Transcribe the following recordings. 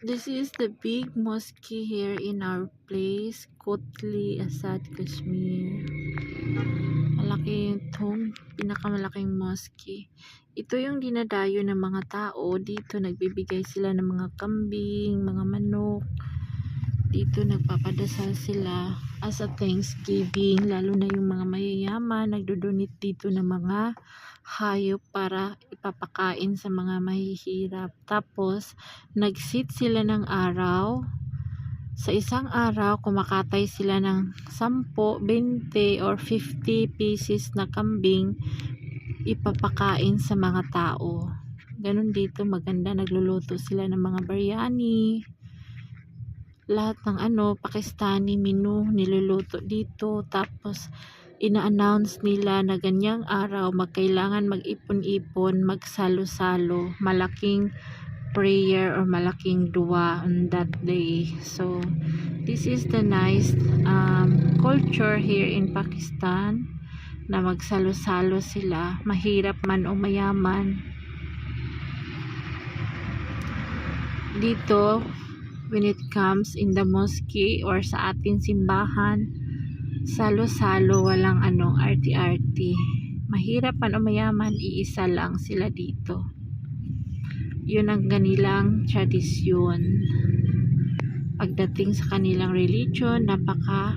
This is the big mosque here in our place, Kotli Asad, Kashmir. Malaki itong pinakamalaking mosque. Ito yung dinadayo ng mga tao. Dito nagbibigay sila ng mga kambing, mga manok. Dito nagpapadasal sila as a Thanksgiving. Lalo na yung mga mayayaman, nagdodonate dito ng mga hayop para ipapakain sa mga mahihirap. Tapos, nag-sit sila ng araw. Sa isang araw, kumakatay sila ng 10, 20 or 50 pieces na kambing ipapakain sa mga tao. Ganun dito, maganda. Nagluluto sila ng mga biryani. Lahat ng Pakistani menu niluluto dito. Tapos, ina-announce nila na ganyang araw magkailangan mag-ipon-ipon, magsalo-salo, malaking prayer or malaking dua on that day. So this is the nice culture here in Pakistan, na magsalo-salo sila, mahirap man o mayaman. Dito, when it comes in the mosque or sa ating simbahan, salo-salo, walang arty-arty. Mahirap man o mayaman, iisa lang sila dito. Yun ang kanilang tradisyon. Pagdating sa kanilang religion, napaka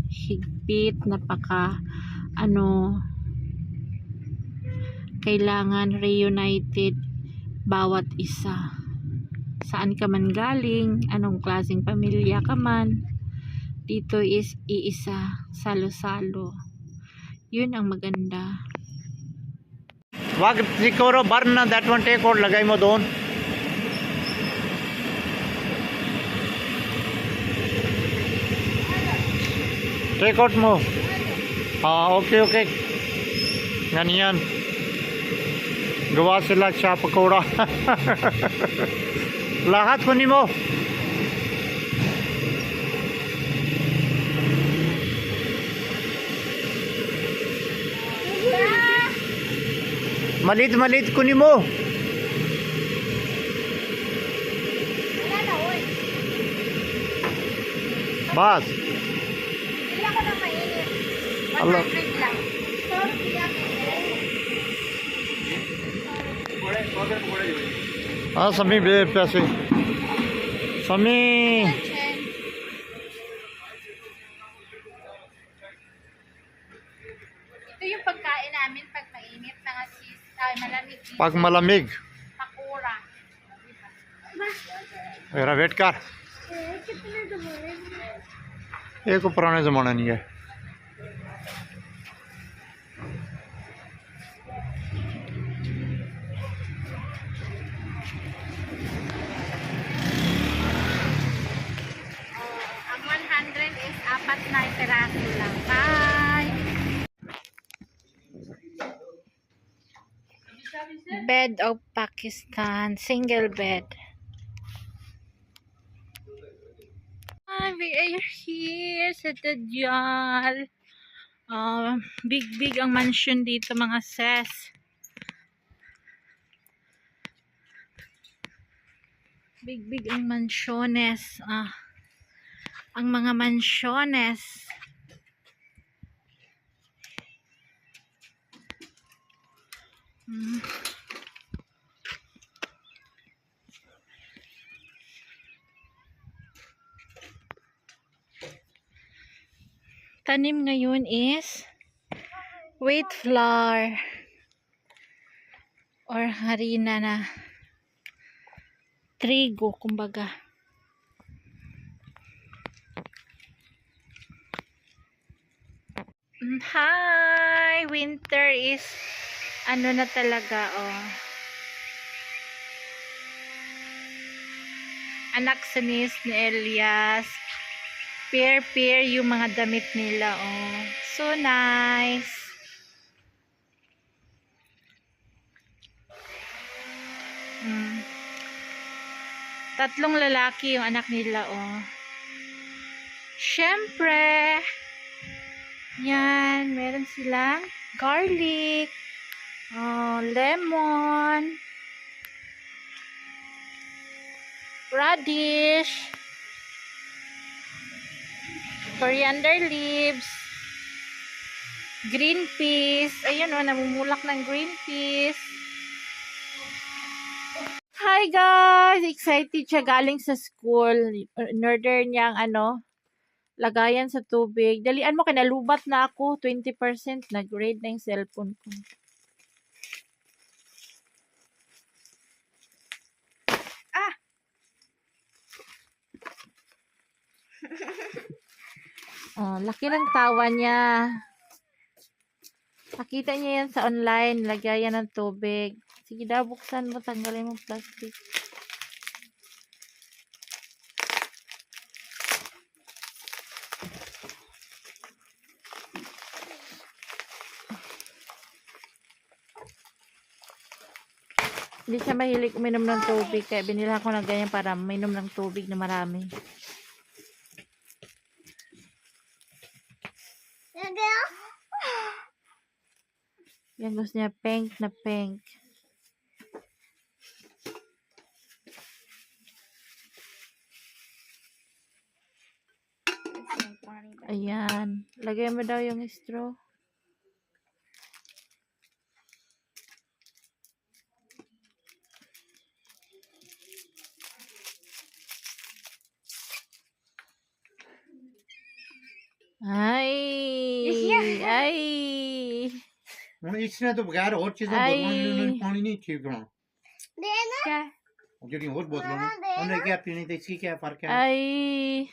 higpit, kailangan reunited bawat isa. Saan ka man galing, anong klaseng pamilya ka man, dito is iisa, salo-salo. Yun ang maganda. Wag sikoro burn na that one take out lagay mo doon. Take out mo. Okay. Ganyan. Gawa sila siya pakora. Lahat kunin mo. Malit kunin mo. Bas. Hindi ako na mainit. 100 lang. Sami पैसे Sami. Ito yung pagkain namin pag mainit, mga malamig. Pag malamig. Pakura. मेरा वेट कर ये को पुराने ज़माना नहीं है Ang 100 is 4 na peraso lang. Bye! Bed of Pakistan, single bed. We are here sa Dajjal. Big ang mansion dito, mga sis. Big ang mansiones. Ang mga mansiones. Tanim ngayon is wheat flour or harina na trigo, kumbaga. Hi! Winter is na talaga, anak sinis ni Elias. Pair yung mga damit nila, so nice. Tatlong lalaki yung anak nila, syempre yan, meron silang garlic, lemon, radish, coriander leaves, green peas. Ayun o, namumulak ng green peas. Hi guys! Excited siya galing sa school. In-order niyang lagayan sa tubig. Dalian mo, kinalubat na ako. 20% nag-grade na yung cellphone ko. Oh, laki ng tawa niya. Nakita niya yan sa online. Lagayan ng tubig. Sige daw, buksan mo. Tanggalin mo plastic. Hindi siya mahilig uminom ng tubig. Kaya binila ko na ganyan para mainom ng tubig na marami. Yan, gusto niya pink na pink. Ayan. Lagay mo daw yung straw. Ay! Ay! ਹੁਣ इसने तो बगैर और चीजें बोतलों पानी नहीं ठीक होना क्या ਜਿਹੜੀ ਹੋਰ ਬੋਤਲਾਂ ਨੇ ਉਹਨੇ ਕਿਹਾ ਪੀਣੀ ਤੇ ਇਸकी क्या फर्क है Ay!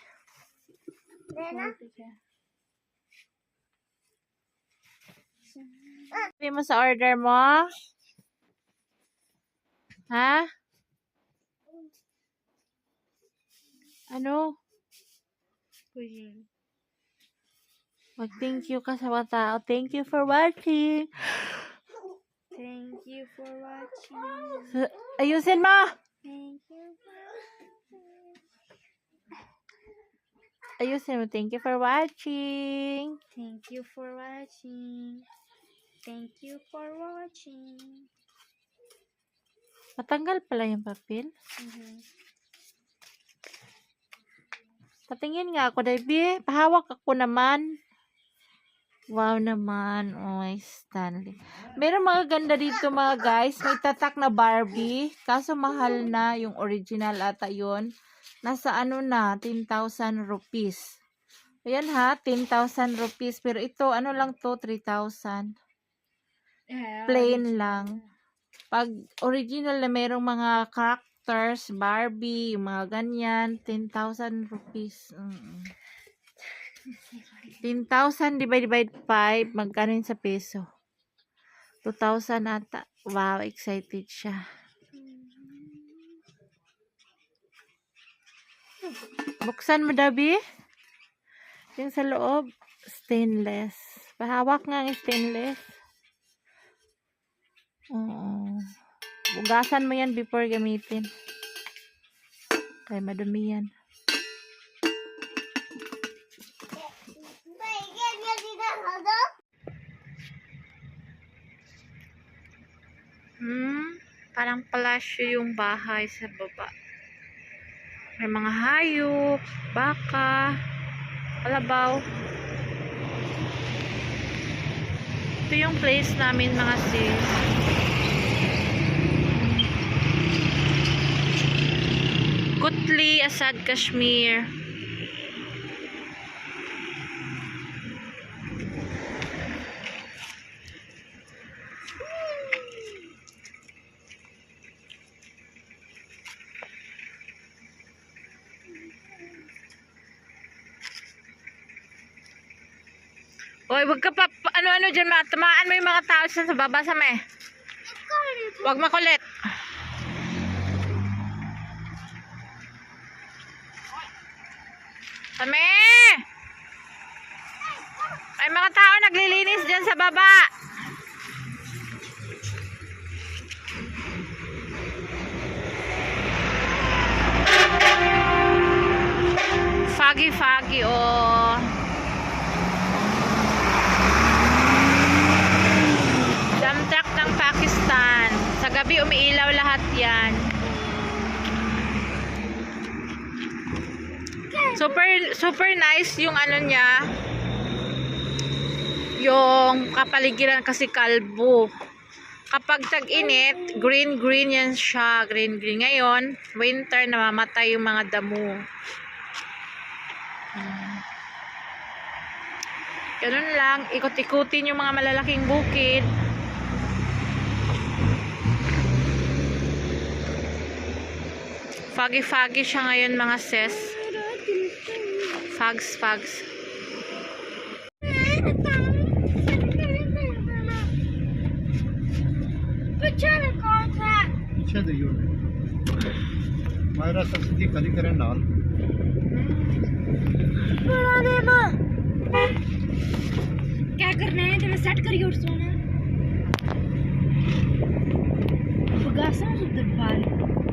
Sabi mo sa order mo? Ha? Ano? Mag-thank you ka sa mga tao. Thank you for watching. Thank you for watching. Ayusin mo! Thank you for Ayusin mo. Thank you for watching. Thank you for watching. Thank you for watching. Matanggal pala yung papel. Patingin nga ako, Debbie. Pahawak ako naman. Wow naman. Oh, Stanley. Meron mga ganda dito mga guys. May tatak na Barbie. Kaso mahal na yung original ata yun. Nasa ano na, 10,000 rupees. Ayan ha, 10,000 rupees. Pero ito, ano lang to, 3,000. Plain lang. Pag original na merong mga characters, Barbie, yung mga ganyan, 10,000 rupees. 10,000 divided by 5, magkano yun sa peso? 2,000 ata. Wow, excited siya. Buksan mo, Dabi. Yung sa loob, stainless. Pahawak nga ang stainless. Oo. Bugasan mo yan before gamitin. Kaya madumi yan. Parang palasyo yung bahay sa baba. May mga hayop, baka, kalabaw. Ito yung place namin mga sis. Kutli, Asad, Kashmir. Oy, wag ka pa, ano-ano dyan, tamaan mo yung mga tao sa baba sa me. Wag makulit. Same! May mga tao naglilinis dyan sa baba. Foggy, oh. Dump truck ng Pakistan. Sa gabi umiilaw lahat yan. Super nice yung ano niya. Yung kapaligiran kasi kalbo. Kapag tag-init, green yan siya. Green. Ngayon, winter, namamatay yung mga damo. Ganun lang. Ikot-ikutin yung mga malalaking bukid. Foggy siya ngayon mga sis. Fogs. पीछे दियो मायरा सब सीधी करी करे नाल क्या करना है तुम्हें सेट करिए और सोना बगासा उधर बाल